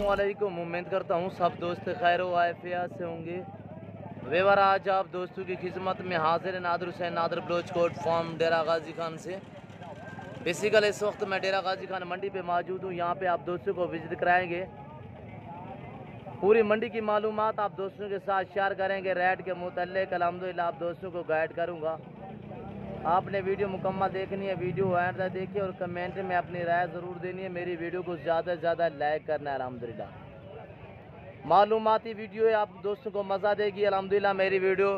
अस्सलामुअलैकुम। उम्मीद करता हूँ सब दोस्त खैर व आफियत से होंगे। वेवर आज आप दोस्तों की खिदमत में हाजिर है नादर हुसैन नादर बलोच कोट फार्म डेरा गाजी खान से। बेसिकल इस वक्त मैं डेरा गाजी खान मंडी पे मौजूद हूँ। यहाँ पे आप दोस्तों को विजिट कराएंगे, पूरी मंडी की मालूमात आप दोस्तों के साथ शेयर करेंगे। रेट के मुतल्लिक़ अल्हम्दुलिल्लाह आप दोस्तों को गाइड करूँगा। आपने वीडियो मुकम्मल देखनी है, वीडियो एंड तक देखिए और कमेंट में अपनी राय ज़रूर देनी है। मेरी वीडियो को ज़्यादा से ज़्यादा लाइक करना है। अल्हम्दुलिल्लाह मालूमाती वीडियो है, आप दोस्तों को मज़ा देगी। अल्हम्दुलिल्लाह मेरी वीडियो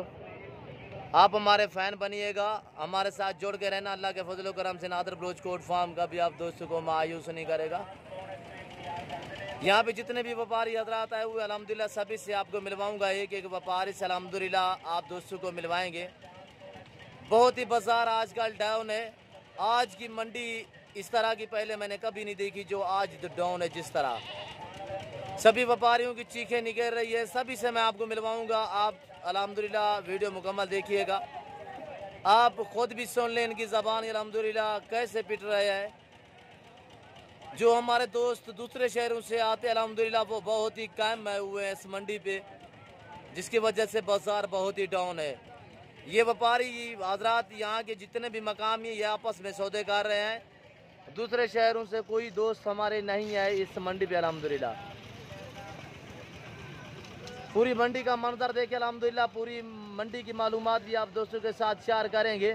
आप हमारे फ़ैन बनिएगा, हमारे साथ जुड़ के रहना। अल्लाह के फजल करम से नादर बलोच कोट फार्म का भी आप दोस्तों को मायूस नहीं करेगा। यहाँ पे जितने भी व्यापारी हजरात आए हुए अल्हम्दुलिल्लाह सभी से आपको मिलवाऊँगा। एक एक व्यापारी से अल्हम्दुलिल्लाह आप दोस्तों को मिलवाएँगे। बहुत ही बाज़ार आजकल डाउन है। आज की मंडी इस तरह की पहले मैंने कभी नहीं देखी जो आज डाउन है। जिस तरह सभी व्यापारियों की चीखें निकल रही है, सभी से मैं आपको मिलवाऊंगा। आप अल्हम्दुलिल्लाह वीडियो मुकम्मल देखिएगा, आप खुद भी सुन लें इनकी ज़बान अल्हम्दुलिल्लाह कैसे पिट रहे हैं। जो हमारे दोस्त दूसरे शहरों से आते हैं अल्हम्दुलिल्लाह वो बहुत ही कायम आए हुए हैं इस मंडी पे, जिसकी वजह से बाज़ार बहुत ही डाउन है। ये व्यापारी हजरात यहाँ के जितने भी मकामी ये आपस में सौदे कर रहे हैं। दूसरे शहरों से कोई दोस्त हमारे नहीं आए इस मंडी पे अल्हम्दुलिल्लाह। पूरी मंडी का मंजर देखे अल्हम्दुलिल्लाह, पूरी मंडी की मालूमात भी आप दोस्तों के साथ शेयर करेंगे।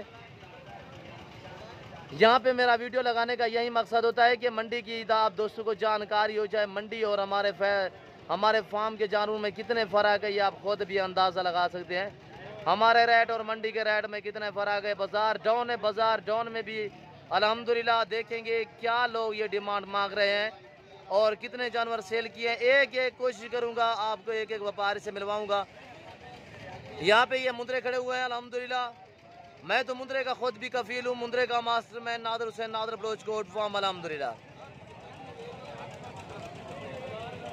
यहाँ पे मेरा वीडियो लगाने का यही मकसद होता है कि मंडी की आप दोस्तों को जानकारी हो जाए। मंडी और हमारे फार्म के जानवरों में कितने फ़र्क है ये आप खुद भी अंदाज़ा लगा सकते हैं। हमारे रेट और मंडी के रेट में कितने फ़र्क है। बाज़ार डाउन है, बाज़ार डाउन में भी अल्हम्दुलिल्लाह देखेंगे क्या लोग ये डिमांड मांग रहे हैं और कितने जानवर सेल किए हैं। एक एक कोशिश करूंगा आपको एक एक व्यापारी से मिलवाऊंगा। यहाँ पे ये मुंदरे खड़े हुए हैं अल्हम्दुलिल्लाह। मैं तो मुंदरे का खुद भी कफील हूँ, मुंदरे का master man Nadar Hussain Nadar Baloch Kot farm अल्हम्दुलिल्लाह।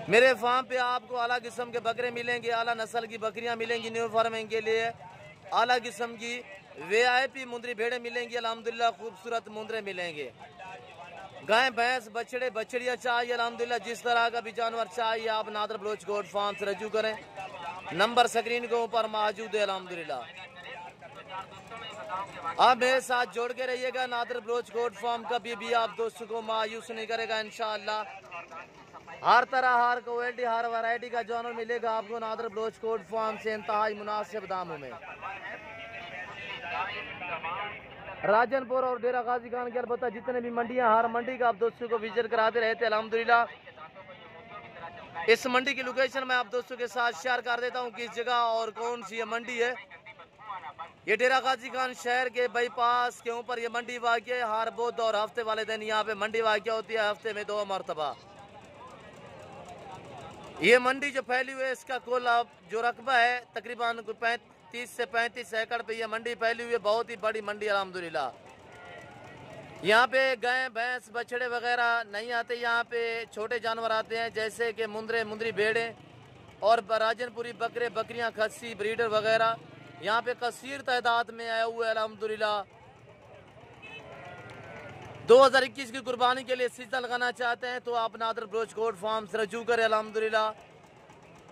मेरे फार्म पे आपको आला किस्म के बकरे मिलेंगे, आला नस्ल की बकरियां मिलेंगी न्यू फार्मिंग के लिए। आला किस्म की VIP मुंदरी भेड़ें मिलेंगी अल्हम्दुलिल्लाह, खूबसूरत मुंदरे मिलेंगे। गाय भैंस बछड़े बछड़ियाँ चाहिए अल्हम्दुलिल्लाह, जिस तरह का भी जानवर चाहिए आप नादर बलोच कोट फार्म से रजू करें। नंबर स्क्रीन के ऊपर मौजूद है अल्हम्दुलिल्लाह। आप मेरे साथ जोड़ के रहिएगा। नादर बलोच कोट फार्म कभी भी आप दोस्तों को मायूस नहीं करेगा इंशाअल्लाह। हर तरह हर क्वालिटी हर वैरायटी का जानवर मिलेगा आपको नादर बलोच कोट फार्म से इंतहाई मुनासिब दामों में। राजनपुर और डेरा गाजी खान के अलबत्ता जितने भी मंडियां हर मंडी का आप दोस्तों को विजिट कराते रहते अल्हम्दुलिल्लाह। इस मंडी की लोकेशन मैं आप दोस्तों के साथ शेयर कर देता हूं किस जगह और कौन सी ये मंडी है। ये डेरा गाजी खान शहर के बाईपास के ऊपर ये मंडी वाक़ है। हर बुध और हफ्ते वाले दिन यहाँ पे मंडी वाक़ होती है, हफ्ते में 2 मरतबा। ये मंडी जो फैली हुई है इसका कुल अब जो रकबा है तकरीबन 30 से 35 एकड़ पे ये मंडी फैली हुई है। बहुत ही बड़ी मंडी अल्हम्दुलिल्लाह। यहाँ पे गाय भैंस बछड़े वगैरह नहीं आते, यहाँ पे छोटे जानवर आते हैं जैसे कि मुंदरे मुंदरी भेड़ें और राजनपुरी बकरे बकरियाँ खस्सी ब्रीडर वगैरह यहाँ पे कसीर तादाद में आए हुए अल्हम्दुलिल्लाह। 2021 की कुर्बानी के लिए सीजन लगाना चाहते हैं तो आप नादर बलोच कोट फार्म से रजू करें अल्हम्दुलिल्लाह।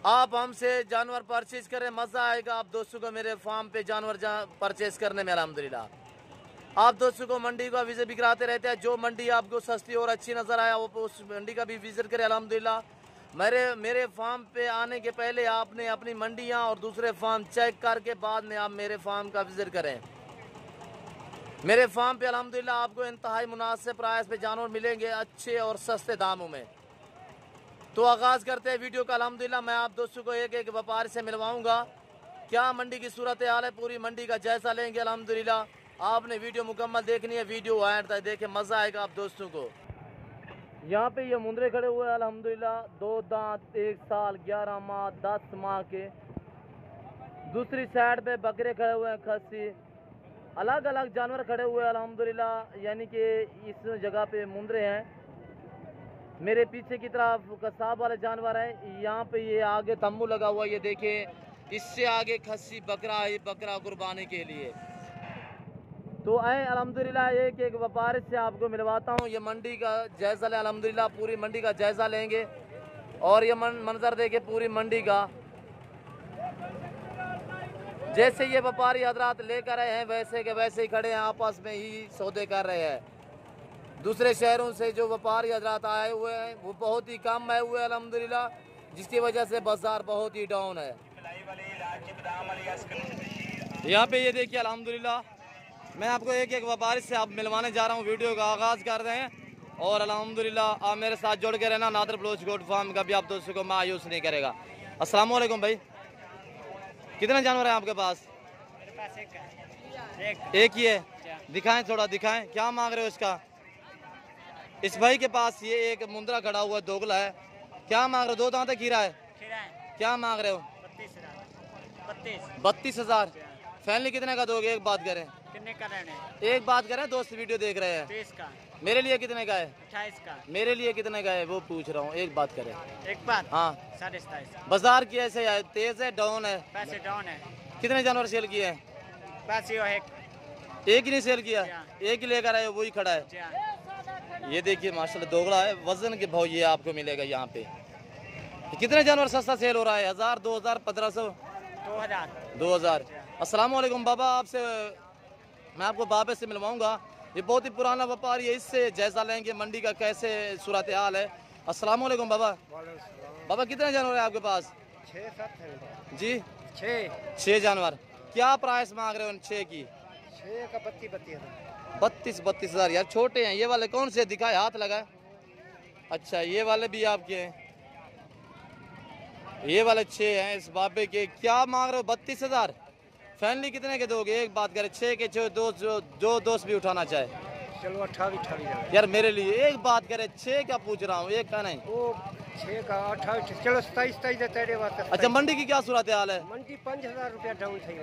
आप हमसे जानवर परचेज करें, मज़ा आएगा आप दोस्तों को मेरे फार्म पे जानवर परचेज करने में अल्हम्दुलिल्लाह। आप दोस्तों को मंडी का विजिट भी कराते रहते हैं। जो मंडी आपको सस्ती और अच्छी नज़र आया वो उस मंडी का भी विजिट करें अल्हम्दुलिल्लाह। मेरे फार्म पे आने के पहले आपने अपनी मंडियाँ और दूसरे फार्म चेक करके बाद में आप मेरे फार्म का विजिट करें। मेरे फार्म पे अल्हम्दुलिल्लाह आपको इंतहाई मुनासिब प्राइस पे जानवर मिलेंगे अच्छे और सस्ते दामों में। तो आगाज़ करते हैं वीडियो का अल्हम्दुलिल्लाह। मैं आप दोस्तों को एक एक व्यापारी से मिलवाऊंगा, क्या मंडी की सूरत हाल है, पूरी मंडी का जायज़ा लेंगे अल्हम्दुलिल्लाह। आपने वीडियो मुकम्मल देखनी है, वीडियो एंड तक देखें, मज़ा आएगा आप दोस्तों को। यहाँ पे ये मुंदरे खड़े हुए हैं अल्हम्दुलिल्लाह, 2 दांत 1 साल 11 माह 10 माह के। दूसरी साइड पे बकरे खड़े हुए हैं खस्सी, अलग अलग जानवर खड़े हुए हैं अल्हम्दुलिल्लाह। यानी कि इस जगह पे मुंदरे हैं। मेरे पीछे की तरफ कसाब वाले जानवर हैं। यहाँ पे ये आगे तम्बू लगा हुआ, ये देखें, इससे आगे खस्सी बकरा है, बकरा कुर्बानी के लिए। तो आए अल्हम्दुलिल्लाह एक एक व्यापारी से आपको मिलवाता हूँ। ये मंडी का जायज़ा लें अल्हम्दुलिल्लाह, पूरी मंडी का जायज़ा लेंगे और ये मंजर देखे पूरी मंडी का, जैसे ये व्यापारी हजरात लेकर आए हैं वैसे के वैसे ही खड़े हैं, आपस में ही सौदे कर रहे हैं। दूसरे शहरों से जो व्यापारी हजरात आए हुए हैं वो बहुत ही कम आए हुए हैं अल्हम्दुलिल्लाह, जिसकी वजह से बाजार बहुत ही डाउन है। यहाँ पे ये देखिए अल्हम्दुलिल्लाह, मैं आपको एक एक व्यापारी से आप मिलवाने जा रहा हूँ। वीडियो का आगाज़ कर रहे हैं और अल्हम्दुलिल्लाह आप मेरे साथ जुड़ के रहना। नादर बलोच गोट फार्म का भी आप दोस्तों को मायूस नहीं करेगा। अस्सलाम वालेकुम भाई, कितने जानवर हैं आपके पास? मेरे पास एक है। एक ही है? दिखाएं, थोड़ा दिखाएं, क्या मांग रहे हो इसका? इस भाई के पास ये एक मुंद्रा खड़ा हुआ है, दोगला है, क्या मांग रहे हो? 2 दांत खीरा है, क्या मांग रहे हो? 32,000। फैमिली कितने का दोगे? एक बात करें, कितने का रहने? एक बात करें, दोस्त वीडियो देख रहे हैं। 30 का। मेरे लिए कितने का है? 28 का। मेरे लिए कितने का है वो पूछ रहा हूँ, एक बात करें। एक बात? हाँ। 27.5। बाजार की ऐसे है, तेज है डाउन है? पैसे डाउन है। कितने जानवर सेल किए हैं? बस ये एक ही नहीं सेल किया? एक ही लेकर आए, वही खड़ा है। ये देखिए माशाल्लाह दोगला है, वजन के भाव ये आपको मिलेगा यहाँ पे। कितने जानवर सस्ता सेल हो रहा है? 1000, 2000, 1500, 2000। अस्सलाम वालेकुम बाबा, आपसे मैं आपको बाबे से मिलवाऊंगा। ये बहुत ही पुराना व्यापारी है, इससे जायजा लेंगे मंडी का कैसे सूरत हाल है। अस्सलाम वालेकुम बाबा। बाबा कितने जानवर है आपके पास? 6-7 है जी। 6 जानवर। क्या प्राइस मांग रहे हो 6 की? 6 का 32 हज़ार। यार छोटे हैं ये वाले, कौन से दिखाए, हाथ लगाए। अच्छा ये वाले भी आपके हैं, ये वाले 6 हैं इस बाबे के। क्या मांग रहे हो? 32,000। फैमिली कितने के दोगे? एक बात करें, 6 के 6 जो दोस्त भी उठाना चाहे। चलो 28 यार मेरे लिए एक बात करें, 6 का पूछ रहा हूँ, एक का नहीं। वो 6 का 28, चलो 27 तेरे वास्ते। अच्छा मंडी की क्या सूरत हाल है? मंडी 5,000 रुपया डाउन थी।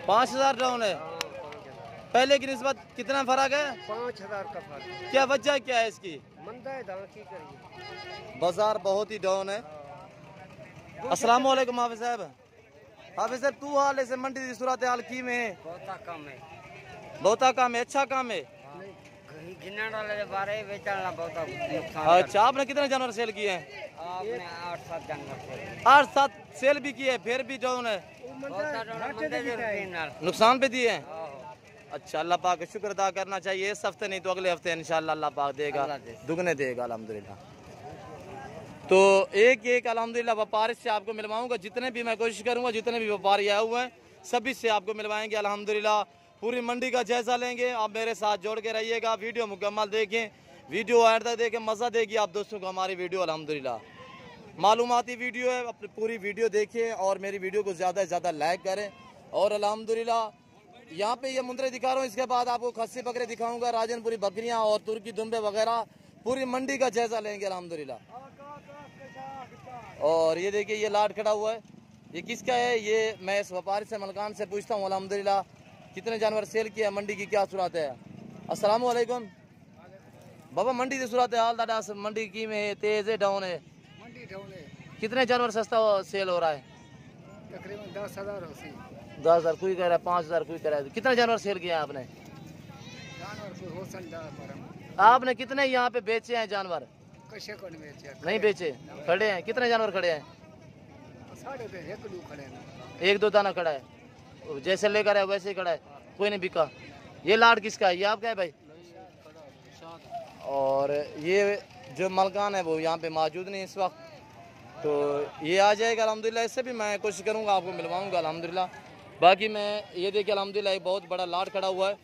5,000 डाउन है? पहले की निस्बत कितना फर्क है? 5,000 का फर्क। क्या वजह क्या है इसकी? मंदा है, दाम की करिए, बाजार बहुत ही डाउन है। अस्सलाम वालेकुम हाफिज साहब। हाफिज साहब तू हाल ऐसे मंडी की सूरत हाल की में है? बहुत कम है। बहुत काम है, अच्छा काम है। गिनने वाले बारे बेचना बहुत नुकसान। अच्छा आपने कितने जानवर सेल किए हैं? आपने 8-7 जानवर 8-7 सेल भी किए, फिर भी डाउन है, नुकसान पे दिए हैं। अच्छा अल्लाह पाक का शुक्र अदा करना चाहिए। इस हफ्ते नहीं तो अगले हफ्ते इंशाल्लाह अल्लाह पाक देगा, दुगने देगा अल्हम्दुलिल्लाह। तो एक एक अल्हम्दुलिल्लाह व्यापारी से आपको मिलवाऊंगा, जितने भी मैं कोशिश करूंगा, जितने भी व्यापारी आए हुए हैं सभी से आपको मिलवाएंगे अल्हम्दुलिल्लाह। पूरी मंडी का जायजा लेंगे, आप मेरे साथ जोड़ के रहिएगा। वीडियो मुकम्मल देखें, वीडियो आखिर तक देखें, मज़ा देगी आप दोस्तों को हमारी वीडियो अल्हम्दुलिल्लाह। मालूमाती वीडियो है, अपनी पूरी वीडियो देखें और मेरी वीडियो को ज़्यादा से ज़्यादा लाइक करें। और अल्हम्दुलिल्लाह यहाँ पे ये मुंद्रे दिखा रहा हूँ, इसके बाद आपको खस्सी बकरे दिखाऊंगा, राजनपुरी बकरियाँ और तुर्की दुम्बे वगैरह। पूरी मंडी का जायजा लेंगे अल्हम्दुलिल्लाह। और ये देखिए ये लाट खड़ा हुआ है, ये किसका है? ये मैं इस व्यापारी से मलकान से पूछता हूँ अल्हम्दुलिल्लाह कितने जानवर सेल किया, मंडी की क्या सूरत है। अस्सलाम वालेकुम बाबा, मंडी की सूरत हाल दादा? मंडी की में तेज है डाउन है? मंडी डाउन है। कितने जानवर सस्ता सेल हो रहा है? तकरीबन 10,000 होती। 10,000 कोई कह रहा है, 5,000 कोई कह रहा है। कितने जानवर सेल किए आपने? आपने कितने यहाँ पे बेचे हैं जानवर? नहीं बेचे, खड़े हैं। कितने जानवर खड़े हैं? 1-2 दाना खड़ा है, जैसे लेकर है वैसे ही खड़ा है, कोई नहीं बिका। ये लाट किसका है? ये आपका है भाई? और ये जो मलकान है वो यहाँ पे मौजूद नहीं इस वक्त, तो ये आ जाएगा अल्हम्दुलिल्लाह। इससे भी मैं कोशिश करूँगा आपको मिलवाऊँगा अल्हम्दुलिल्लाह। बाकी मैं ये देखिए अल्हम्दुलिल्लाह एक बहुत बड़ा लाट खड़ा हुआ है,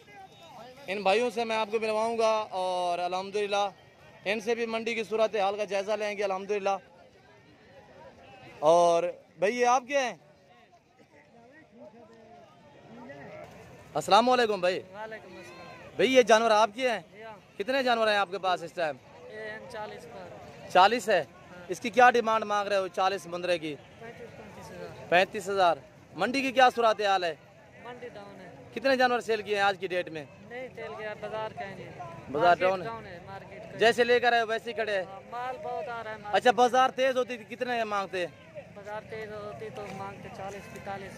इन भाइयों से मैं आपको मिलवाऊँगा और अल्हम्दुलिल्लाह इनसे भी मंडी की सूरत हाल का जायज़ा लेंगे अल्हम्दुलिल्लाह। और भाई ये आपके हैं? अस्सलाम वालेकुम भाई। भाई ये जानवर आपके हैं? कितने जानवर हैं आपके पास इस टाइम? 40 है। इसकी क्या डिमांड मांग रहे हो 40 मुंद्रे की? 35,000। मंडी की क्या सूरत हाल है? मंडी डाउन है। कितने जानवर सेल किए हैं आज की डेट में? नहीं सेल किया, बाजार का नहीं, बाजार डाउन है, मार्केट जैसे लेकर आए वैसे ही खड़े है। माल बहुत आ रहा है। अच्छा बाजार तेज होती थी कितने मांगते? बाजार तेज होती तो मांगते 40-45।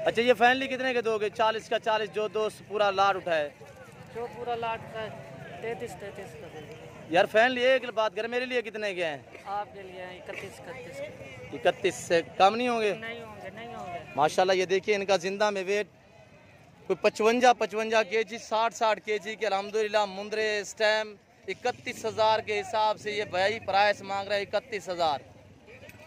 अच्छा ये फाइनली कितने के दोगे? 40 का 40 जो दोस्त पूरा लाट उठाए? जो पूरा लाट का 33 का देंगे। यार फैन लिए एक बात कर, मेरे लिए कितने के हैं? आपके लिए 31 31 से कम नहीं होंगे? नहीं होंगे। माशाल्लाह ये देखिए इनका जिंदा में वेट कोई 55 के जी, 60 के जी के अल्हम्दुलिल्लाह मुंदरे स्टैम 31,000 के हिसाब से ये भाई प्राइस मांग रहे हैं 31,000।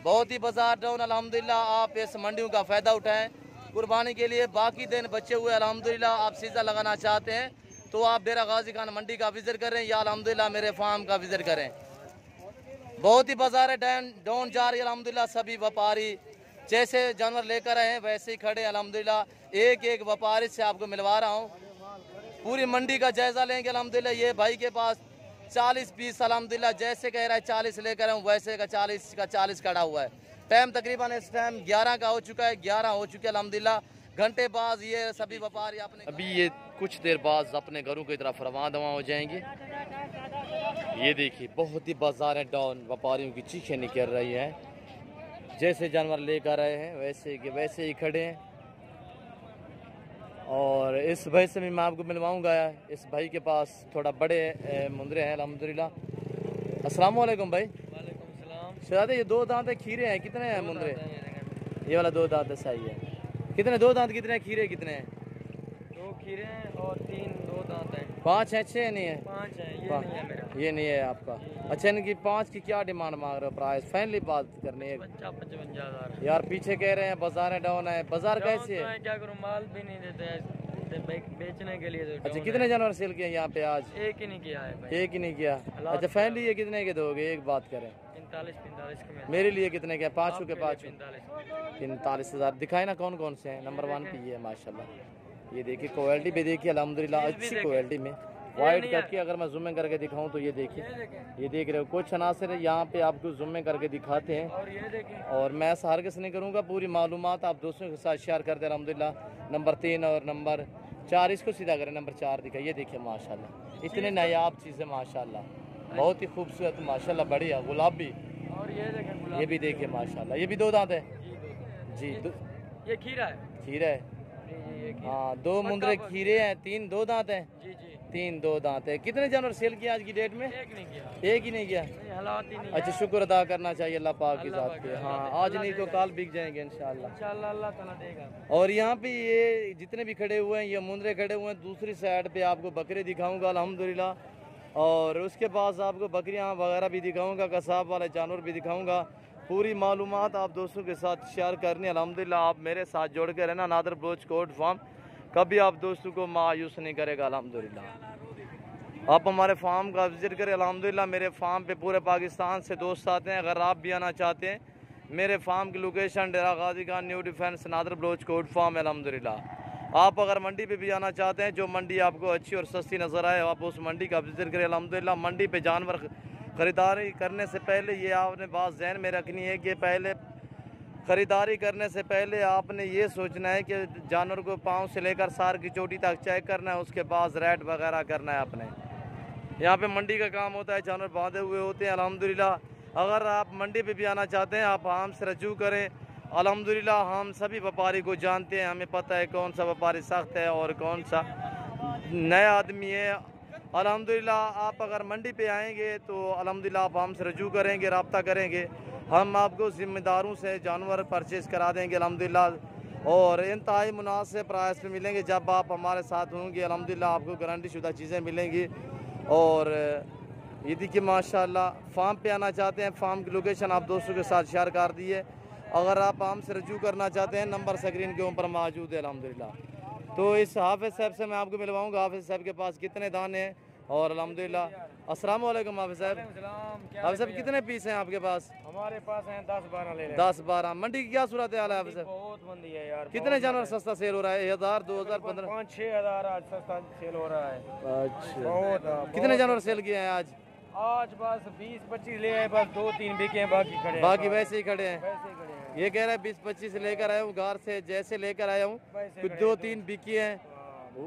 बहुत ही बाजार डाउन अल्हम्दुलिल्लाह। आप इस मंडियों का फ़ायदा उठाएं कुर्बानी के लिए। बाकी दिन बचे हुए अल्हम्दुलिल्लाह आप सीज़ा लगाना चाहते हैं तो आप डेरा गाजी खान मंडी का विज़िट करें या अल्हम्दुलिल्लाह मेरे फार्म का विज़िट करें। बहुत ही बाजार है डाउन जा रही है अल्हम्दुलिल्लाह। सभी व्यापारी जैसे जानवर लेकर आए हैं वैसे ही खड़े अल्हम्दुलिल्लाह। एक एक व्यापारी से आपको मिलवा रहा हूँ, पूरी मंडी का जायज़ा लेंगे अल्हम्दुलिल्लाह। ये भाई के पास 40 पीस अल्हम्दुलिल्लाह जैसे कह रहा है 40 लेकर आऊँ वैसे का 40 खड़ा हुआ है। टाइम तकरीबन इस टाइम 11 का हो चुका है, 11 हो चुके अल्हम्दुलिल्लाह। घंटे बाद ये सभी व्यापारी अपने अभी ये कुछ देर बाद अपने घरों की तरफ रवाना दवा हो जाएंगे। ये देखिए बहुत ही बाजार डाउन, व्यापारियों की चीखें निकल रही हैं। जैसे जानवर लेकर आए हैं वैसे ही खड़े हैं। और इस भाई से भी मैं आपको मिलवाऊंगा। इस भाई के पास थोड़ा बड़े मुंदरे हैं अल्हम्दुलिल्लाह। अस्सलाम वालेकुम भाई। वालेकुम सलाम। शायद ये 2 दांत खीरे हैं, कितने हैं मुंदरे? ये वाला 2 दांत सही है। कितने 2 दांत कितने, खीरे कितने हैं? 2 खीरे हैं और 3 2 दांत हैं। 5 है 6 नहीं है? 5 है। ये नहीं है मेरा। ये नहीं है आपका? अच्छा इनकी 5 की क्या डिमांड मांग रहे हो? प्राइस फाइनली बात करनी है। 55,000 यार पीछे कह रहे हैं बाजार डाउन है, बाजार कैसे है? क्या करूँ, माल भी नहीं देते हैं बेचने के लिए तो। अच्छा कितने जानवर सेल किए यहाँ पे आज? एक ही नहीं किया है भाई। एक ही नहीं किया? अच्छा फाइनली ये कितने के दोगे एक बात करें? 45 के में। मेरे लिए कितने के? 5 के 5? 45। 45,000 दिखाए ना कौन कौन से हैं? नंबर 1 पे ये है माशाल्लाह। ये देखिए क्वालिटी भी देखिए अल्हम्दुलिल्लाह अच्छी क्वालिटी में वाइट करके अगर मैं जूम करके दिखाऊं तो ये देखिए, ये देख रहे हो कुछ अनासर यहाँ पे आपको जूम करके दिखाते हैं। और ये देखिए और मैं हरगिज़ नहीं करूँगा, पूरी मालूमात आप दोस्तों के साथ शेयर करते हैं अल्हम्दुलिल्लाह। नंबर 3 और नंबर 4 इसको सीधा करें, नंबर 4 दिखा। ये देखिए माशाल्लाह इतने नायाब चीज़ें माशाल्लाह, बहुत ही खूबसूरत माशाल्लाह, बढ़िया गुलाबी। और ये देखें ये भी देखिए माशाल्लाह, ये भी 2 दांत है जी। ये खीरा है। खीरा है हाँ, 2 मुंदरे खीरे हैं, 3 2 दांत हैं। जी जी 3 2 दांत है। कितने जानवर सेल किए आज की डेट में? एक नहीं किया। एक ही नहीं किया? हालात ही नहीं। अच्छा शुक्र अदा करना चाहिए अल्लाह पाक की अल्लाह ज़ात पे। पाक हाँ अल्लाह आज नहीं तो कल बिक जाएंगे इंशाल्लाह। इंशाल्लाह अल्लाह ताला देगा। और यहाँ पे ये जितने भी खड़े हुए हैं ये मुंदरे खड़े हुए हैं। दूसरी साइड पे आपको बकरे दिखाऊंगा अल्हम्दुलिल्लाह। और उसके बाद आपको बकरियाँ वगैरह भी दिखाऊंगा, कसाब वाले जानवर भी दिखाऊंगा। पूरी मालूमात आप दोस्तों के साथ शेयर करनी अल्हम्दुलिल्लाह। आप मेरे साथ जोड़ के रहना। नादर बलोच कोट फार्म कभी आप दोस्तों को मायूस नहीं करेगा अल्हम्दुलिल्लाह। आप हमारे फार्म का विज़िट करें अल्हम्दुलिल्लाह। मेरे फार्म पे पूरे पाकिस्तान से दोस्त आते हैं। अगर आप भी आना चाहते हैं, मेरे फार्म की location Dera Ghazi Khan new defence Nadar Baloch Kot farm अल्हम्दुलिल्लाह। आप अगर मंडी पे भी आना चाहते हैं, जो मंडी आपको अच्छी और सस्ती नज़र आए आप उस मंडी का विज़िट करें अल्हम्दुलिल्लाह। मंडी पे जानवर ख़रीदारी करने से पहले ये आपने बात ज़हन में रखनी है कि पहले ख़रीदारी करने से पहले आपने ये सोचना है कि जानवर को पाँव से लेकर सार की चोटी तक चेक करना है, उसके बाद रेट वगैरह करना है आपने। यहाँ पे मंडी का काम होता है, जानवर बांधे हुए होते हैं अल्हम्दुलिल्लाह। अगर आप मंडी पे भी आना चाहते हैं आप हमसे रजू करें अल्हम्दुलिल्लाह। हम सभी व्यापारी को जानते हैं, हमें पता है कौन सा व्यापारी सख्त है और कौन सा नया आदमी है अल्हम्दुलिल्लाह। आप अगर मंडी पे आएंगे तो अल्हम्दुलिल्लाह आप हमसे रजू करेंगे, रब्ता करेंगे, हम आपको ज़िम्मेदारों से जानवर परचेज़ करा देंगे अल्हम्दुलिल्लाह। और इंतहाई मुनासिब प्राइस पे मिलेंगे जब आप हमारे साथ होंगे अल्हम्दुलिल्लाह। आपको गारंटी शुदा चीज़ें मिलेंगी। और ये देखिए माशाल्लाह फार्म पे आना चाहते हैं, फार्म की लोकेशन आप दोस्तों के साथ शेयर कर दी है। अगर आप हमसे रजू करना चाहते हैं नंबर स्क्रीन के ऊपर मौजूद है अल्हम्दुलिल्लाह। तो इस हाफिज़ साहब से मैं आपको मिलवाऊँगा, हाफिज़ साहब के पास कितने दाने हैं और अल्हम्दुलिल्लाह। अस्सलाम वालेकुम हाफिज़ साहब। हाफिज़ साहब कितने पीस हैं आपके पास? हमारे पास हैं 10-12 ले लें। 10-12। मंडी की क्या सूरत हाल है हाफिज़ साहब? बहुत मंदी है यार। कितने जानवर सस्ता सेल हो रहा है? 1000 2000 15 5-6 हज़ार आज सस्ता सेल हो रहा है। अच्छा बहुत कितने जानवर सेल किए हैं आज? आज बस 20-25 ले आए, बस 2-3 बिके हैं, बाकी खड़े हैं। बाकी वैसे ही खड़े हैं। वैसे ही खड़े हैं। ये कह रहा है 20-25 लेकर आया हूँ घर से, जैसे लेकर आया हूँ कुछ 2-3 बिकी हैं,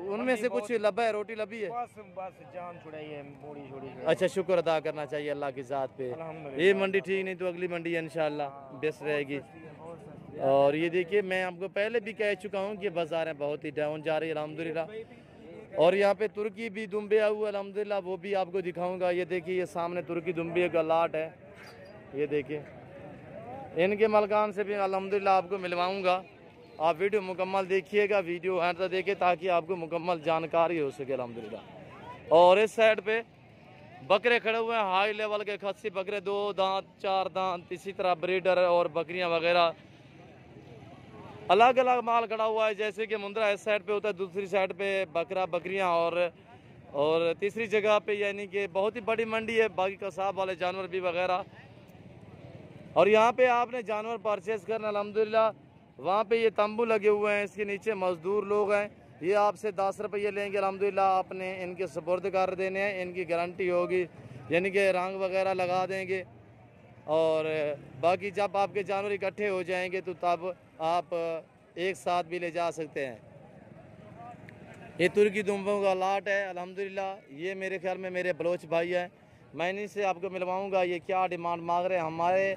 उनमें से कुछ लबा है, रोटी लबी है। बस जान छुड़ाई है, बूढ़ी छोड़ी। अच्छा शुक्र अदा करना चाहिए अल्लाह की ज़ात पे। ये मंडी ठीक नहीं तो अगली मंडी इंशाल्लाह बेस्ट रहेगी। और ये देखिए मैं आपको पहले भी कह चुका हूँ कि बाज़ारें बहुत ही डाउन जा रही है अल्हम्दुलिल्लाह। और यहाँ पे तुर्की भी दुम्बे आए हुए अल्हम्दुलिल्लाह, वो भी आपको दिखाऊंगा। ये देखिए ये सामने तुर्की दुम्बे का लाट है, ये देखिए। इनके मलकान से भी अल्हम्दुलिल्लाह आपको मिलवाऊंगा। आप वीडियो मुकम्मल देखिएगा, वीडियो एंड तक देखिए ताकि आपको मुकम्मल जानकारी हो सके अल्हम्दुलिल्लाह। और इस साइड पे बकरे खड़े हुए हैं, हाई लेवल के खस्सी बकरे, 2 दांत 4 दांत, इसी तरह ब्रीडर और बकरियां वगैरह अलग अलग माल खड़ा हुआ है। जैसे कि मुंद्रा इस साइड पे होता है, दूसरी साइड पे बकरा बकरियां और तीसरी जगह पे यानी कि बहुत ही बड़ी मंडी है, बाकी कसाब वाले जानवर भी वगैरह। और यहाँ पे आपने जानवर परचेज करना अल्हम्दुलिल्लाह, वहाँ पे ये तंबू लगे हुए हैं, इसके नीचे मजदूर लोग हैं, ये आपसे 10 रुपये लेंगे अल्हम्दुलिल्लाह। आपने इनके सुपुर्द कर देने हैं, इनकी गारंटी होगी, यानी कि रंग वगैरह लगा देंगे। और बाकी जब आपके जानवर इकट्ठे हो जाएंगे तो तब आप एक साथ भी ले जा सकते हैं। ये तुर्की दुम्बों का लाट है अल्हम्दुलिल्लाह। ये मेरे ख्याल में मेरे बलोच भाई हैं, मैं इन्हीं से आपको मिलवाऊंगा ये क्या डिमांड मांग रहे हैं। हमारे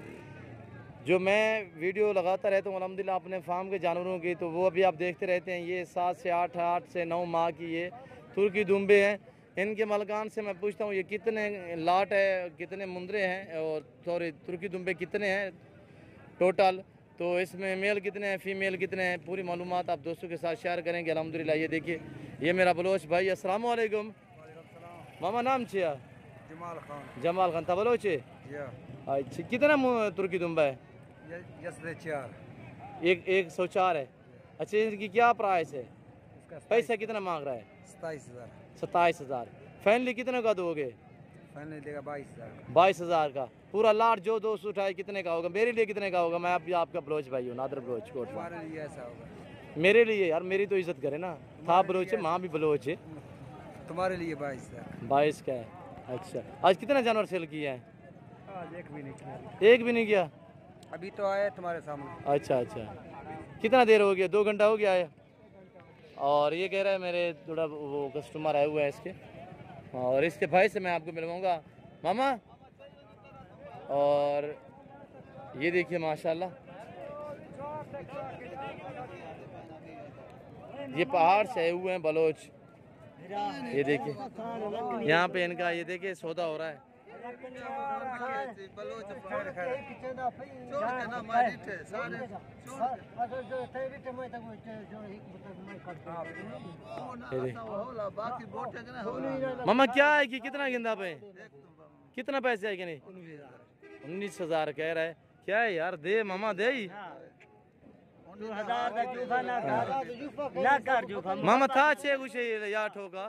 जो मैं वीडियो लगाता रहता हूँ अल्हम्दुलिल्लाह अपने फार्म के जानवरों की, तो वो अभी आप देखते रहते हैं। ये 7 से 8, 8 से 9 माह की ये तुर्की दुम्बे हैं। इनके मलकान से मैं पूछता हूँ ये कितने लाट है, कितने मुंदरे हैं, और सॉरी तुर्की दुम्बे कितने हैं टोटल, तो इसमें मेल कितने हैं, फीमेल कितने हैं, पूरी मालूमात आप दोस्तों के साथ शेयर करेंगे अल्हम्दुलिल्लाह। ये देखिए ये मेरा बलोच भाई। अस्सलाम वालेकुम मामा, नाम छिया? जमाल खान। जमाल खान था बलोच है। अच्छा, कितना तुर्की दुम्बा है? 4 एक 104 है। अच्छा, इनकी क्या प्राइस है, पैसा कितना मांग रहा है? 27,000। 27,000। फाइनली कितने का दोगे? फाइनल देगा 22,000। 22,000 का पूरा लाट जो दोस्त उठाए कितने का होगा? मेरे लिए कितने का होगा? मैं अभी आपका बलोच भाई हूँ, नादर बलोच कोट। हमारे लिए ऐसा होगा। मेरे लिए यार, मेरी तो इज्जत करे ना, था बलोच है, माँ भी बलोच है। तुम्हारे लिए 22,000। 22 का है। अच्छा, आज कितना जानवर सेल किए हैं? आज एक भी नहीं किया। एक भी नहीं किया? अभी तो आए तुम्हारे सामने। अच्छा अच्छा, कितना देर हो गया? 2 घंटा हो गया है। और ये कह रहा है मेरे थोड़ा वो कस्टमर आए हुए हैं इसके, और इसके भाई से मैं आपको मिलवाऊंगा मामा। और ये देखिए माशाल्लाह, ये पहाड़ से आए हुए हैं बलोच। ये देखिए यहाँ पे इनका ये देखिए सौदा हो रहा है। मामा क्या है कि कितना गिंदा पे, कितना पैसे है कि नहीं? 19,000 कह रहा है। क्या है यार, दे मामा दे ही। मामा था 6 कुछ या ठोका।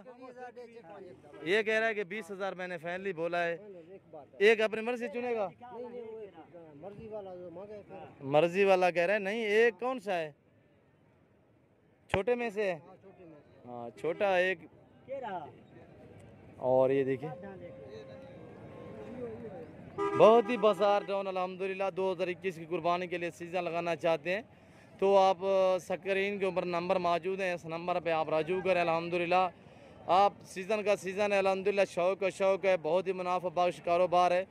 ये कह रहा है कि 20,000 मैंने फाइनली बोला है। एक अपनी मर्जी चुनेगा, मर्जी वाला कह रहा है। नहीं, एक कौन सा है? छोटे में से है। हाँ छोटा एक। और ये देखिए बहुत ही बाजार डाउन अल्हम्दुलिल्लाह। 2021 की कुर्बानी के लिए सीजन लगाना चाहते हैं तो आप स्क्रीन के ऊपर नंबर मौजूद है, इस नंबर पे आप राजू करें अल्हम्दुलिल्लाह। आप सीज़न का सीज़न है अल्हम्दुलिल्लाह, शौक़ का शौक़ है, बहुत ही मुनाफा बख्श कारोबार है।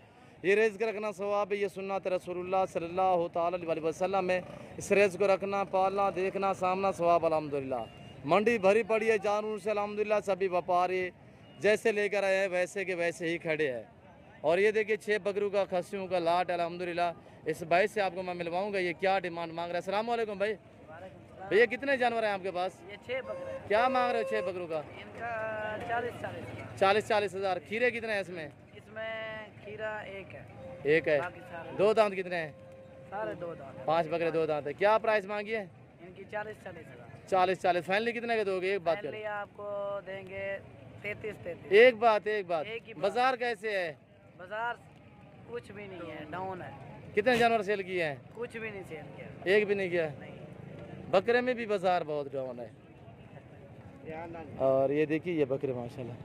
ये रिज़्क़ रखना सवाब है, ये सुन्नत रसूलुल्लाह सल्लल्लाहु तआला अलैहि वसल्लम है। इस रिज़्क़ को रखना, पालना, देखना, सामना सवाब अल्हम्दुलिल्लाह। मंडी भरी पड़ी है जानवर से अल्हम्दुलिल्लाह। सभी व्यापारी जैसे लेकर आए हैं वैसे के वैसे ही खड़े हैं। और ये देखिए 6 बकरों का खस्सियों का लाट अल्हम्दुलिल्लाह। इस भाई से आपको मैं मिलवाऊंगा ये क्या डिमांड मांग रहा है। अस्सलाम वालेकुम भाई। भैया कितने जानवर हैं आपके पास? ये 6 बकरे। क्या मांग रहे हो 6 बकरों का? इनका 40,000। 40,000। खीरे कितने हैं इसमें? इसमें खीरा एक है। एक है। बाकी सारे 2 दांत कितने हैं? सारे 2 दांत। 5 बकरे 2 दांत है। क्या प्राइस मांगी है? इनकी 40,000। 40,000। फाइनली कितने के दोगे? एक बात कर। पहले आपको देंगे 33,33। एक बात एक ही बात। बाजार कैसे है? बाजार कुछ भी नहीं है, डाउन है। कितने जानवर सेल किए हैं? कुछ भी नहीं सेल किया। एक भी नहीं किया। नहीं। बकरे में भी बाजार बहुत डाउन है। और ये देखिए ये बकरे माशाल्लाह।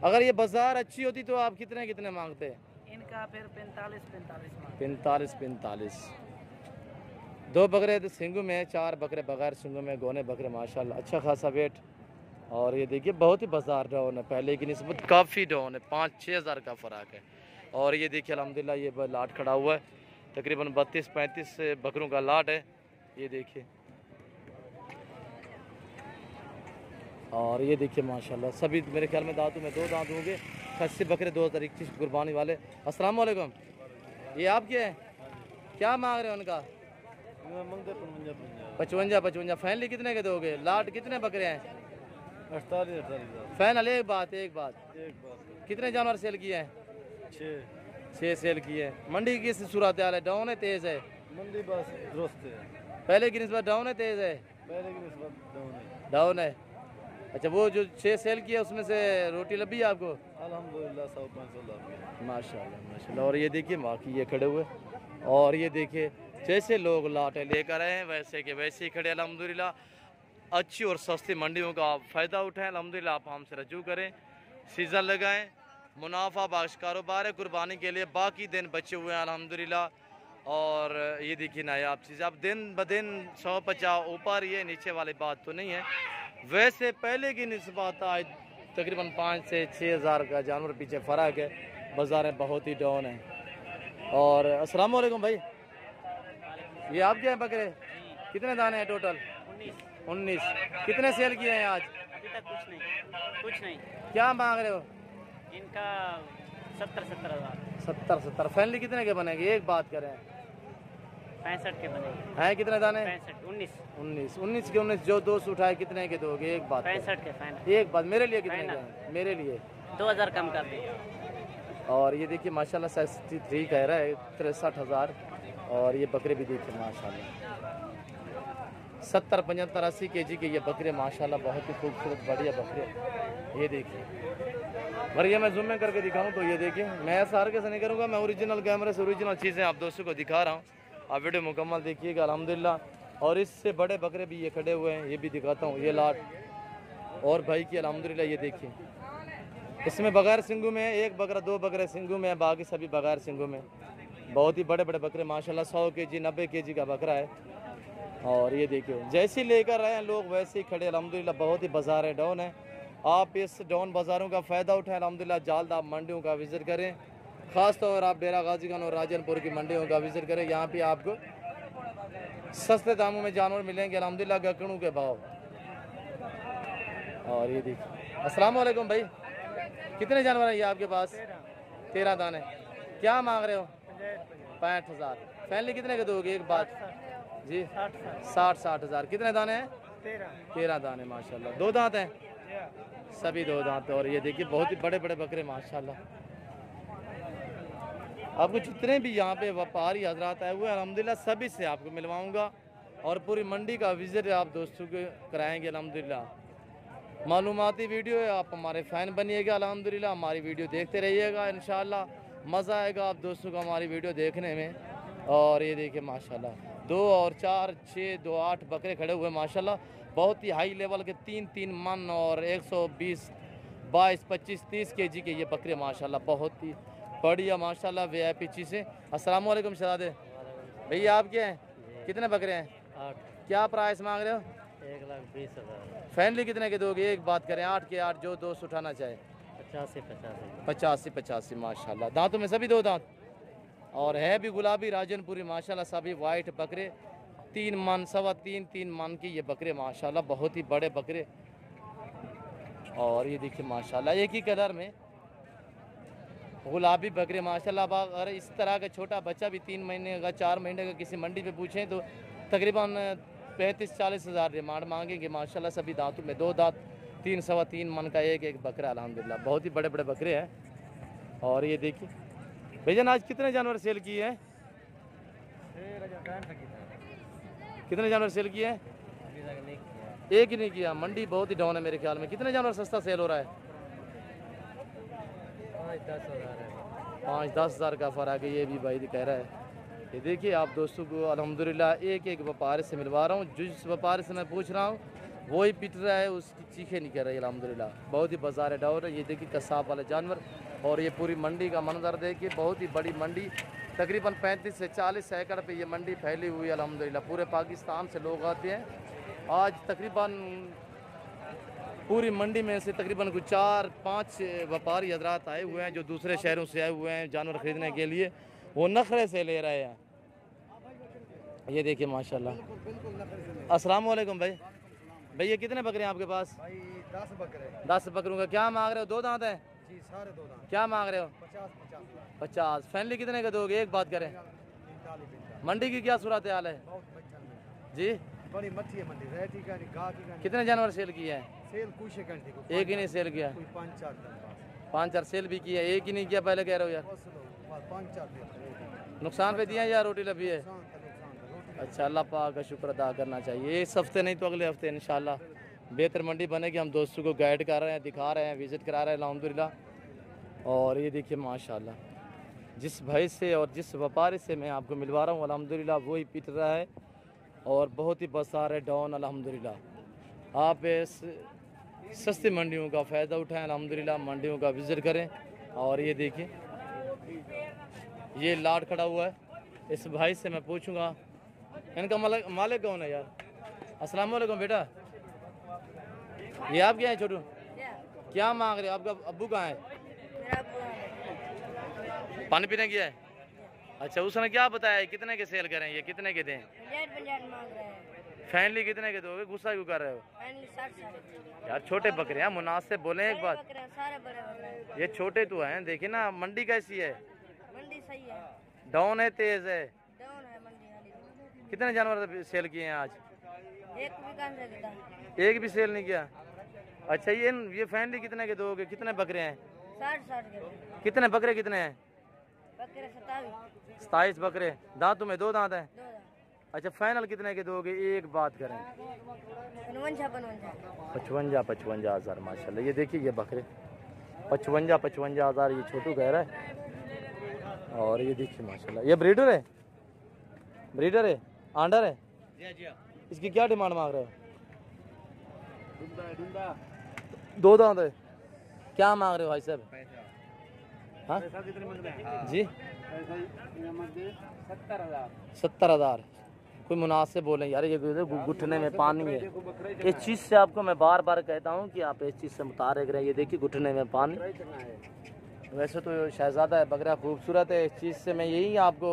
अगर ये बाजार अच्छी होती तो आप कितने कितने मांगते हैं? इनका फिर 45 45। 2 बकरे तो सिंगू में, 4 बकरे बगैर सिंगू में, गोने बकरे माशाल्लाह अच्छा खासा वेट। और ये देखिए बहुत ही बाजार डाउन है, पहले की निस्बत काफ़ी डाउन है, 5-6 हज़ार का फ़र्क है। और ये देखिए अल्हम्दुलिल्लाह ये लाट खड़ा हुआ है, तकरीबन 32-35 बकरों का लाट है। ये देखिए और ये देखिए माशाल्लाह सभी मेरे ख्याल में दांतों में 2 दांत होंगे। खस्सी बकरे 2021 कुर्बानी वाले। अस्सलाम वालेकुम, ये आपके हैं? क्या मांग रहे हैं उनका? 55 फाइनली कितने के दोगे? लाट कितने बकरे हैं? 48,000 फाइनल एक बात कितने जानवर सेल किए हैं? 6 सेल किए हैं। मंडी की सूरत हाल है? डाउन है तेज है? मंडी बस दुरुस्त है, पहले की निस्बत डाउन है तेज है? पहले की निस्बत डाउन है। डाउन है। अच्छा, वो जो 6 सेल किया उसमें से रोटी लगी है आपको? अल्हम्दुलिल्लाह 100-500 माशाल्लाह। और ये देखिए बाकी ये खड़े हुए, और ये देखिए जैसे लोग लाटे लेकर आए हैं वैसे के वैसे ही खड़े। अल्हम्दुलिल्लाह अच्छी और सस्ती मंडियों का आप फ़ायदा उठाएं। अल्हम्दुलिल्लाह आप हमसे रजू करें, सीज़न लगाएं, मुनाफा बख्श कारोबार है। कुर्बानी के लिए बाकी दिन बचे हुए हैं अल्हम्दुलिल्लाह। और ये देखिए नायाब चीज़, अब दिन ब दिन 150 ऊपर, ये नीचे वाली बात तो नहीं है। वैसे पहले की निस्बत आज तकरीबन 5 से 6 हज़ार का जानवर पीछे फ़र्क है। बाज़ारें बहुत ही डाउन हैं। और अस्सलाम वालेकुम भाई, ये आपके हैं बकरे? कितने दाने हैं टोटल? 19। कितने सेल किए हैं आज? अभी तक कुछ नहीं। क्या मांग रहे हो? इनका 70 हज़ार। 70 फाइनली कितने के बनेंगे? एक बात करें। 65 के बनेंगे। हैं कितने दाने? 65, 19 के 19 जो 200 उठाए कितने के दोगे? एक बात 65 के फाइनल। एक बात मेरे लिए कितने के हैं? मेरे लिए 2000 कम कर दें। और ये देखिए माशाल्लाह 63 कह रहा है, 63,000। और ये बकरे भी देखिए माशाल्लाह 70, 75, 80 kg के ये बकरे माशाल्लाह बहुत ही खूबसूरत बढ़िया बकरे। ये देखिए, और ये मैं जूम में करके दिखाऊं तो ये देखिए, मैं ऐसा हर कैसे नहीं करूँगा, मैं ओरिजिनल कैमरे से ओरिजिनल चीज़ें आप दोस्तों को दिखा रहा हूँ। आप वीडियो मुकम्मल देखिएगा अल्हम्दुलिल्लाह। और इससे बड़े बकरे भी ये खड़े हुए हैं, ये भी दिखाता हूँ। ये लाट और भाई की अल्हम्दुलिल्लाह ये देखिए, इसमें बगैर सिंगू में है, एक बकरा 2 बकरे सिंगू में है, बाकी सभी बगैर सिंगू में। बहुत ही बड़े बड़े बकरे माशाल्लाह 100 kg 90 kg का बकरा है। और ये देखिए जैसे ही लेकर आए हैं लोग वैसे ही खड़े अल्हम्दुलिल्लाह। बहुत ही बाज़ार है, डाउन है। आप इस डाउन बाज़ारों का फ़ायदा उठाएं अल्हम्दुलिल्लाह। जल्द आप मंडियों का विज़िट करें, ख़ास तौर पर आप डेरा गाजी खान और राजनपुर की मंडियों का विज़िट करें। यहाँ पे आपको सस्ते दामों में जानवर मिलेंगे अल्हम्दुलिल्लाह, गकड़ों के भाव। और ये देखिए, अस्सलाम वालेकुम भाई, कितने जानवर हैं ये आपके पास? 13 दाने। क्या मांग रहे हो? 65,000। फैमिली कितने के दोगे? एक बात जी, 60 हज़ार। कितने दाने हैं? 13 दाने माशाल्लाह। 2 दांत हैं? सभी 2 दांत। और ये देखिए बहुत ही बड़े बड़े बकरे माशाल्लाह। आपको जितने भी यहाँ पे व्यापारी हजरात आए हुए अल्हम्दुलिल्लाह सभी से आपको मिलवाऊंगा और पूरी मंडी का विजिट आप दोस्तों को कराएंगे अल्हम्दुलिल्लाह। मालूमाती वीडियो है, आप हमारे फ़ैन बनिएगा अल्हम्दुलिल्लाह। हमारी वीडियो देखते रहिएगा, इंशाल्लाह मज़ा आएगा आप दोस्तों को हमारी वीडियो देखने में। और ये देखिए माशाल्लाह 2 और 4, 6, 2, 8 बकरे खड़े हुए माशाल्लाह। बहुत ही हाई लेवल के 3 मन और 120, 22, 25, 30 kg के ये बकरे माशाल्लाह बहुत ही बढ़िया माशाल्लाह VIP चीज़ें। अस्सलाम वालेकुम शहजादे भैया, आप क्या हैं? कितने बकरे हैं? 8। क्या प्राइस मांग रहे हो? 1,20,000। फैमिली कितने के दोगे? एक बात करें, 8 के 8 जो 200 उठाना चाहे। 85 माशाल्लाह। दांतों में सभी 2 दांत और है भी गुलाबी राजनपुरी माशाल्लाह। सभी वाइट बकरे 3 मन, 3.25, 3 मन की ये बकरे माशाल्लाह, बहुत ही बड़े बकरे। और ये देखिए माशाल्लाह एक ही कलर में गुलाबी बकरे माशाल्लाह। अगर इस तरह का छोटा बच्चा भी 3 महीने का 4 महीने का किसी मंडी पे पूछें तो तकरीबन 35-40 हज़ार डिमांड मांगेंगे माशाल्लाह। सभी दांतों में 2 दांत, 3.25 मन का एक बकरा अल्हम्दुलिल्लाह। बहुत ही बड़े बड़े बकरे हैं। और ये देखिए भैया आज कितने जानवर सेल किए हैं? कितने जानवर सेल किए हैं? एक ही नहीं किया। मंडी बहुत ही डाउन है मेरे ख्याल में। कितने जानवर सस्ता सेल हो रहा है? 5-10 हज़ार का फ़र्क है, ये भी भाई कह रहा है। ये देखिए आप दोस्तों को अल्हम्दुलिल्लाह एक व्यापारी से मिलवा रहा हूँ। जिस व्यापारी से मैं पूछ रहा हूँ वही पिट रहा है, उसकी चीखें नहीं कर रही अल्हम्दुलिल्लाह। बहुत ही बाज़ार डाउन है। ये देखिए कसाब वाले जानवर। और ये पूरी मंडी का मंजर देखिए, बहुत ही बड़ी मंडी, तकरीबन 35 से 40 एकड़ पे ये मंडी फैली हुई है अल्हम्दुलिल्लाह। पूरे पाकिस्तान से लोग आते हैं। आज तकरीबन पूरी मंडी में से तकरीबन कुछ 4-5 व्यापारी हजरात आए हुए हैं जो दूसरे शहरों से आए हुए हैं जानवर ख़रीदने के लिए। वो नखरे से ले रहे हैं। ये देखिए माशाल्लाह। अस्सलाम वालेकुम भाई, भैया कितने बकरे हैं आपके पास? 10 बकरे 10 बकरों का क्या मांग रहे हो? 2 दांत है जी, सारे 2 दांत। क्या मांग रहे हो? 50 50। फैमिली कितने का दोगे? एक बात करें, 45 मंडी की क्या सूरत हाल है बहुत अच्छा मिलता जी? है। बड़ी मच्छी है मंडी, रेटी का नहीं, गाह की का नहीं। कितने जानवर सेल किए हैं? सेल कुछ है घंटे को, एक ही नहीं सेल किया? कोई 5-4 दिन बाद 5-4 सेल भी किया, एक ही नहीं किया पहले कह रहे हो यार? 5-4 दिन नुकसान पे दिया या रोटी लबी है? नुकसान का रोटी। अच्छा, अल्लाह पाक का शुक्र अदा करना चाहिए। इस हफ्ते नहीं तो अगले हफ्ते इंशाल्लाह बेहतर मंडी बनेगी। हम दोस्तों को गाइड कर रहे हैं, दिखा रहे हैं, विज़िट करा रहे हैं अल्हम्दुलिल्लाह। और ये देखिए माशाल्लाह, जिस भाई से और जिस व्यापारी से मैं आपको मिलवा रहा हूँ अल्हम्दुलिल्लाह वही पीट रहा है और बहुत ही बसार है डाउन अल्हम्दुलिल्लाह। आप इस सस्ती मंडियों का फ़ायदा उठाएं अल्हम्दुलिल्लाह, मंडियों का विज़िट करें। और ये देखिए ये लाट खड़ा हुआ है, इस भाई से मैं पूछूंगा इनका मालिक कौन है यार? अस्सलाम वालेकुम बेटा, ये आप क्या है छोटू? क्या मांग रहे हो? आपका अब्बू कहाँ है? पानी पीने गया है? अच्छा, उसने क्या बताया है कितने के सेल करें? ये कितने के दें? फैमिली कितने के दोगे? गुस्सा क्यों कर रहे हो यार? छोटे बकरे हैं, मुनासिब बोले एक बात। ये छोटे तो हैं, देखिए ना मंडी कैसी है? मंडी सही है, डाउन है, तेज है। डाउन है मंडी। कितने जानवर सेल किए हैं आज? एक भी कहाँ से देता? एक भी सेल नहीं किया? अच्छा, ये फैमिली कितने के दोगे? कितने बकरे हैं? 60 के कितने बकरे कितने हैं? बकरे 27। 27 बकरे। दांतों में 2 दांत हैं? 2 अच्छा, फाइनल कितने के दोगे? एक बात करें, 55 हज़ार माशाल्लाह। ये देखिए ये बकरे 55 हज़ार, ये छोटू कह रहा है। और ये देखिए माशाल्लाह, ये ब्रीडर है? ब्रीडर है, आंडर है? इसकी क्या डिमांड मांग रहे हो? 2 दांत है। क्या मांग रहे हो भाई साहब? हाँ जी, 70,000। कोई मुनासिब बोलें यार, ये घुटने में पानी है। इस चीज़ से आपको मैं बार बार कहता हूँ कि आप इस चीज़ से मुतारिक रहें। ये देखिए घुटने में पानी। वैसे तो शहजादा है, बकरा खूबसूरत है। इस चीज़ से मैं यही आपको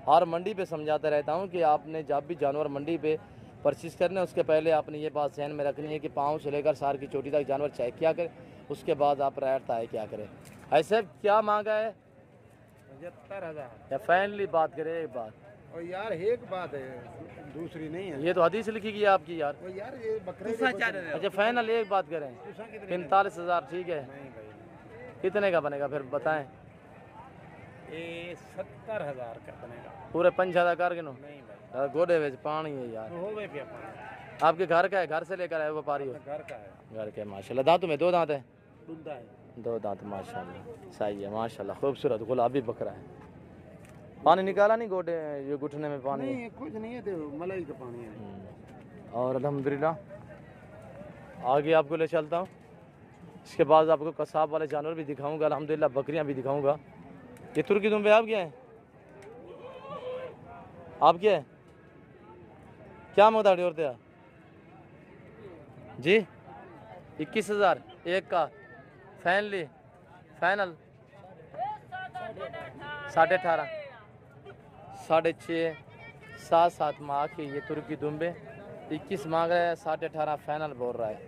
हर मंडी पे समझाता रहता हूँ कि आपने जब भी जानवर मंडी पे परचेज़ करने उसके पहले आपने ये बात ज़हन में रखनी है कि पाँव से लेकर सार की चोटी तक जानवर चेक क्या करें, उसके बाद आप रेट तय क्या करें। ऐसे क्या मांगा है? 75,000। या फाइनली बात करें एक बात। और यार एक बात है, दूसरी नहीं है। ये तो हदीस लिखी गई आपकी यार। वो यार ये बकरे अच्छा, फाइनल एक बात करें, 45,000 ठीक है? कितने का बनेगा फिर बताएं? ये 70,000 का बनेगा। पूरे 5,000 कर गिनो? नहीं भाई, यार गोडे में पानी है यार। हो गए क्या? आपके घर का है? घर से लेकर आए व्यापारी हो? घर का है। घर के माशाल्लाह। दांतों में 2 दांत है? दूधा है। 2 दांत माशाल्लाह, सही है माशाल्लाह। खूबसूरत गुलाबी बकरा है। पानी निकाला नहीं गोडे, ये घुटने में पानी है? नहीं कुछ नहीं है, तो मलाई का पानी है। और अल्हम्दुलिल्लाह आगे आपको ले चलता हूँ। इसके बाद आपको कसाब वाले जानवर भी दिखाऊंगा अल्हम्दुलिल्लाह, बकरियां भी दिखाऊंगा। ये तुर्की दुम्बे आप क्या है? आप क्या है? क्या मोदाड़ी औरतें हैं जी? 21,000 एक का। फैनली फाइनल 18.5 6.5 7 माह के ये तुर्की दुम्बे 21 मांग रहा है, 18.5 फाइनल बोल रहा है।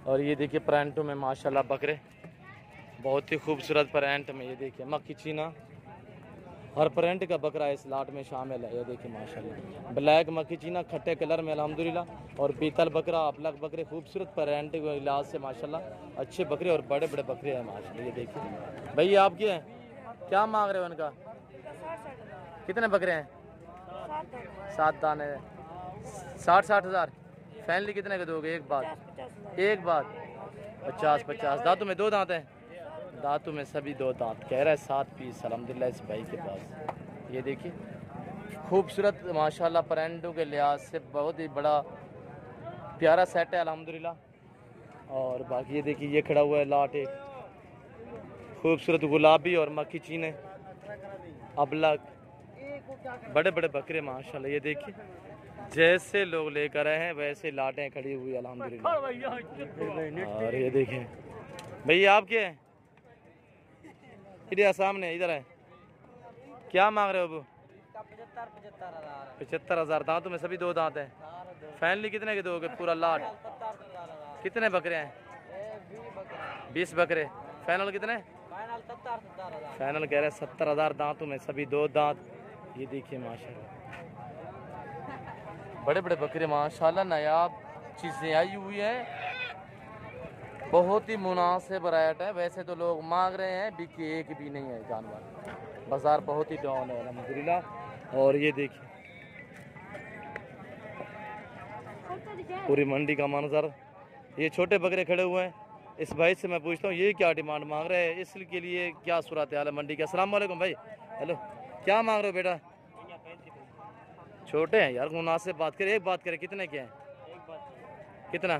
और ये देखिए प्रेंटों में माशाल्लाह बकरे, बहुत ही खूबसूरत प्रेंट में। ये देखिए मक्खी चीना, हर प्रेंट का बकरा इस लाट में शामिल है। ये देखिए माशाल्लाह ब्लैक मक्खी चीना खट्टे कलर में अल्हम्दुलिल्लाह। और पीतल बकरा, अपलक बकरे, खूबसूरत प्रेंट के इलाज से माशाल्लाह अच्छे बकरे और बड़े बड़े बकरे हैं माशाल्लाह। ये देखिए भैया आपके हैं, क्या मांग रहे हो इनका? कितने बकरे हैं? 7 दाने। 60 हज़ार। फैमिली कितने के दोगे? एक बात, एक बात 50 दांतों में 2 दांत हैं? दांतों में सभी 2 दांत। कह रहा है 7 पीस अल्हम्दुलिल्लाह इस भाई के पास। ये देखिए खूबसूरत माशाल्लाह प्रेंटों के लिहाज से बहुत ही बड़ा प्यारा सेट है अल्हम्दुलिल्लाह। और बाकी ये देखिए ये खड़ा हुआ है लाट, एक खूबसूरत गुलाबी और मक्खी चीने, अबलक, बड़े बड़े बकरे माशाल्लाह। ये देखिए जैसे लोग लेकर आए हैं वैसे लाटें खड़ी हुई अल्हम्दुलिल्लाह। और ये देखिए भैया आप क्या है? इधर सामने इधर है। क्या मांग रहे हो अबू? 75,000 दांतों में सभी 2 दांत हैं। फाइनली कितने के दोगे पूरा लाट? कितने बकरे हैं? 20 बकरे। फाइनल कितने? फाइनल कह रहे हैं 70,000 दांतों में सभी 2 दांत। ये देखिए माशाल्लाह बड़े बड़े बकरे माशाल्लाह, नायाब चीज़ें आई हुई हैं, बहुत ही मुनासिब रेट है। वैसे तो लोग मांग रहे हैं, बिकी एक भी नहीं है जानवर, बाजार बहुत ही डाउन है अल्हम्दुलिल्लाह। और ये देखिए पूरी मंडी का मंजर, ये छोटे बकरे खड़े हुए हैं। इस भाई से मैं पूछता हूँ ये क्या डिमांड मांग रहे हैं, इसके लिए क्या सूरत हाल है मंडी की? अस्सलाम वालेकुम भाई। हेलो, क्या मांग रहे हो बेटा? छोटे हैं यार, मुनासिब बात करें। एक बात करें, कितने के हैं? कितना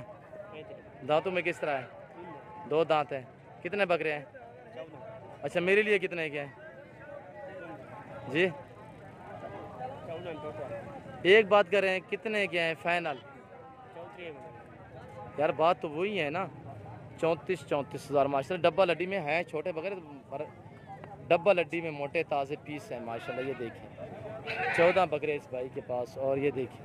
दांतों में किस तरह है? 2 दांत हैं। कितने बकरे हैं? अच्छा, मेरे लिए कितने के हैं जी? एक बात करें, कितने के हैं फाइनल? यार बात तो वही है ना, 34,000 माशाल्लाह। डब्बा लड्डी में है छोटे बकरे, पर डब्बा लड्डी में मोटे ताज़े पीस हैं माशाल्लाह। ये देखिए 14 बकरे इस भाई के पास। और ये देखिए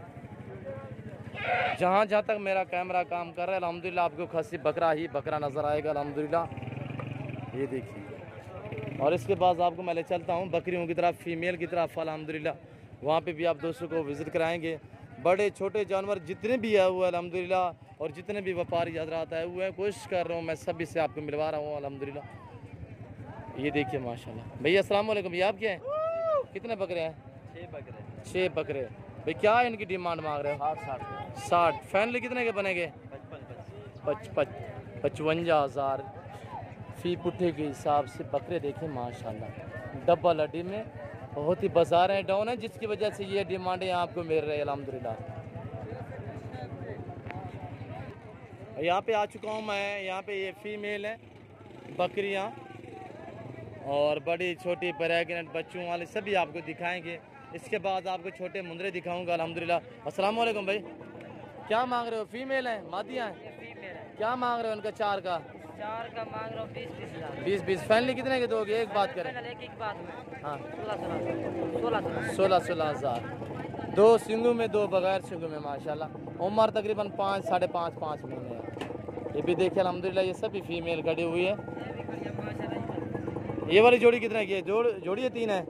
जहाँ जहाँ तक मेरा कैमरा काम कर रहा है अल्हम्दुलिल्लाह आपको खस्सी बकरा ही बकरा नज़र आएगा अल्हम्दुलिल्लाह। ये देखिए, और इसके बाद आपको मैं ले चलता हूँ बकरियों की तरफ, फीमेल की तरफ अल्हम्दुलिल्लाह। वहाँ पे भी आप दोस्तों को विज़िट कराएंगे। बड़े छोटे जानवर जितने भी आए हुए हैं अल्हम्दुलिल्लाह, और जितने भी व्यापारी हजरात आए हुए हैं, कोशिश कर रहा हूँ मैं सभी से आपको मिलवा रहा हूँ अल्हम्दुलिल्लाह। ये देखिए माशाल्लाह। भैया अस्सलाम वालेकुम, ये आप क्या हैं? कितने बकरे हैं? 6 बकरे। भाई क्या है इनकी डिमांड मांग रहे हो? 60। फाइनली कितने के बनेंगे? 55,000 फी पुट्ठे के हिसाब से बकरे देखें माशाल्लाह। डब्बा लड्डी में बहुत ही बाजार है, डाउन है, जिसकी वजह से ये डिमांडें आपको मिल रही है अल्हम्दुलिल्लाह। यहाँ पे आ चुका हूँ मैं, यहाँ पे ये फीमेल है बकरियाँ, और बड़ी छोटी प्रेग्नेंट बच्चों वाले सभी आपको दिखाएंगे। इसके बाद आपको छोटे मुंदरे दिखाऊंगा अल्हम्दुलिल्लाह। अस्सलाम वालेकुम भाई, क्या मांग रहे हो? फीमेल है, मादियाँ हैं? क्या मांग रहे हो उनका? 4 का मांग रहा हूँ 20। फाइनली कितने के दोगे? एक बात करें। एक बात में हाँ, 16,000 2 सिंगों में 2 बगैर सिंगों में माशाल्लाह। उम्र तकरीबन 5, 5.5 महीने है। ये भी देखिए अल्हम्दुलिल्लाह, ये सभी फीमेल खड़ी हुई है। ये वाली जोड़ी कितने की है? जोड़ी है 3 है।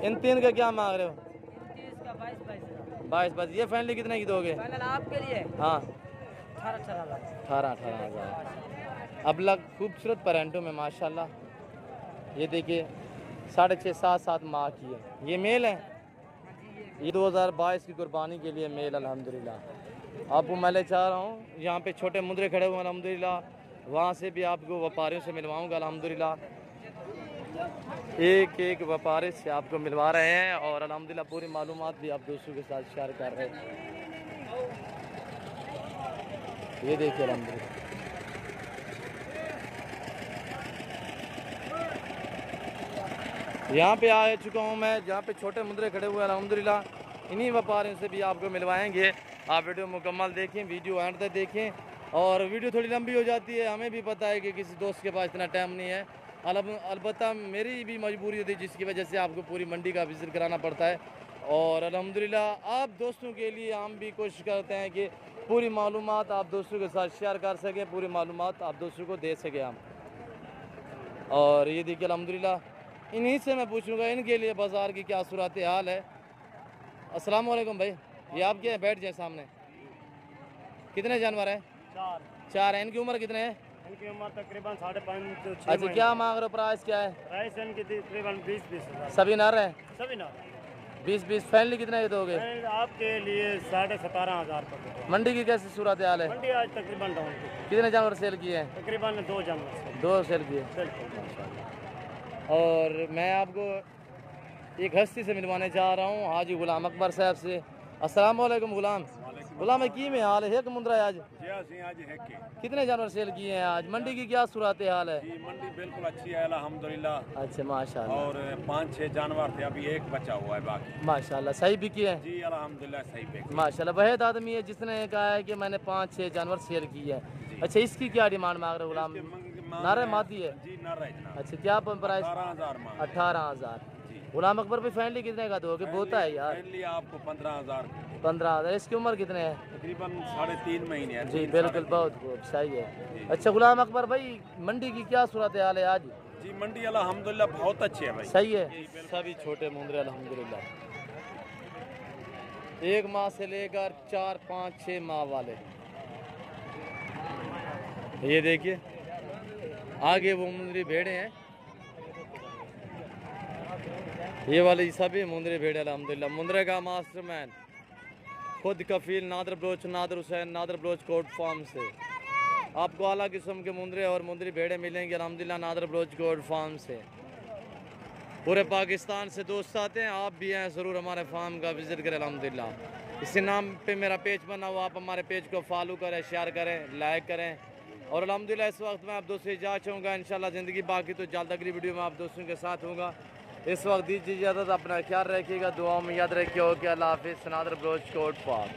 इन 3 का क्या मांग रहे हो? 22। ये फाइनली कितने की दोगे? आपके लिए हाँ 18,000 अब लग खूबसूरत पेरेंटों में माशाल्लाह। ये देखिए 6.5 7 माह की है। ये मेल है, ये 2022 की कुर्बानी के लिए मेल अल्हम्दुलिल्लाह। आपको मैं ले चाह रहा हूँ, यहाँ पे छोटे मुंदरे खड़े हुए हैं अल्हम्दुलिल्लाह, वहाँ से भी आपको व्यापारियों से मिलवाऊँगा अल्हम्दुलिल्लाह। एक एक व्यापारी से आपको मिलवा रहे हैं, और अल्हम्दुलिल्लाह पूरी मालूमात भी आप दोस्तों के साथ शेयर कर रहे हैं। ये देखिए अल्हम्दुलिल्लाह, यहाँ पे आ चुका हूँ मैं जहाँ पे छोटे मुंदरे खड़े हुए हैं अल्हम्दुलिल्लाह। इन्हीं व्यापारियों से भी आपको मिलवाएंगे। आप वीडियो मुकम्मल देखें, वीडियो एंड तक देखें। और वीडियो थोड़ी लंबी हो जाती है, हमें भी पता है कि किसी दोस्त के पास इतना टाइम नहीं है। अलबत्ता मेरी भी मजबूरी होती है, जिसकी वजह से आपको पूरी मंडी का विज़िट कराना पड़ता है। और अल्हम्दुलिल्लाह आप दोस्तों के लिए हम भी कोशिश करते हैं कि पूरी मालूमात आप दोस्तों के साथ शेयर कर सकें, पूरी मालूमात आप दोस्तों को दे सकें हम। और ये देखिए अल्हम्दुलिल्लाह, इन्हीं से मैं पूछूंगा इनके लिए बाज़ार की क्या सूरत हाल है। अस्सलाम वालेकुम भाई, ये आप क्या बैठ जाए सामने? कितने जानवर हैं? 4 हैं। इनकी उम्र कितने हैं? इनकी उम्र तकरीबन 5.5 अच्छा, क्या मांग रहे हो? प्राइस क्या है? प्राइस इनकी तकरीबन 20,000 सभी नर हैं? सभी ना 20 फाइनली कितने के दोगे? आपके लिए 17,500 रुपये। मंडी की कैसी सूरत हाल है? मंडी आज तकरीबन डाउन की, कितने जानवर सेल किए हैं? तकरीबन 2 जानवर 2 सेल किए। और मैं आपको एक हस्ती से मिलवाने जा रहा हूँ, हाजी गुलाम अकबर साहब से। अस्सलाम वालेकुम गुलाम। गुलाम की में हाल है? मुंदरा आज कितने जानवर सेल किए हैं आज? मंडी की क्या सूरत हाल है? जी मंडी बिल्कुल अच्छी है अल्हम्दुलिल्लाह। अच्छा माशाल्लाह। और 5-6 जानवर थे, अभी एक बचा हुआ है बाकी। माशाल्लाह सही बिकी है? जी अल्हम्दुलिल्लाह सही बिकी। माशाल्लाह। वहीद आदमी है जिसने कहा है कि मैंने 5-6 जानवर सेल किए हैं। अच्छा, इसकी क्या डिमांड मांग रहे हो गुलाम? मांग नारे रहे हैं। मादी है। जी नर है जनाब। अच्छा क्या प्राइस? 18,000 मांग। 18,000। जी। गुलाम अकबर भी फैमिली कितने का दोगे? बोता है यार। फैमिली आपको 15,000। 15,000। इसकी उम्र कितने है? तकरीबन 3.5 महीने है। जी 3, बिल्कुल, 3.5। बहुत खूब, सही है। अच्छा गुलाम अकबर भाई, मंडी की क्या सूरत हाल है आज? जी मंडी अल्हम्दुलिल्लाह बहुत अच्छी है भाई। सही है। सभी छोटे मुंदरे अल्हम्दुलिल्लाह, 1 माह से लेकर 4, 5, 6 माह वाले। ये देखिए आगे वो मुंदरी भेड़े हैं, ये वाली सभी मुंदरी भेड़े अल्हम्दुलिल्लाह। मुंदरे का मास्टरमैन खुद कफील नादर बलोच, नादर हुसैन, नादर बलोच कोट फार्म से आपको आला किस्म के मुंदरे और मुंदरी भेड़े मिलेंगे अल्हम्दुलिल्लाह नादर बलोच कोट फार्म से। पूरे पाकिस्तान से दोस्त आते हैं, आप भी हैं, ज़रूर हमारे फार्म का विज़िट करें अल्हम्दुलिल्लाह। इसी नाम पे मेरा पेज बना हुआ, आप हमारे पेज को फॉलो करें, शेयर करें, लाइक करें। और अल्हम्दुलिल्लाह इस वक्त मैं आप दोस्तों से इजाज़त चाहूँगा, इंशाल्लाह ज़िंदगी बाकी तो जल्द अगली वीडियो में आप दोस्तों के साथ होगा। इस वक्त दीजिए इजाज़त, अपना ख्याल रखिएगा, दुआओं में याद रखिए। ओके, अल्लाह हाफिज़। नादर बलोच कोट फार्म।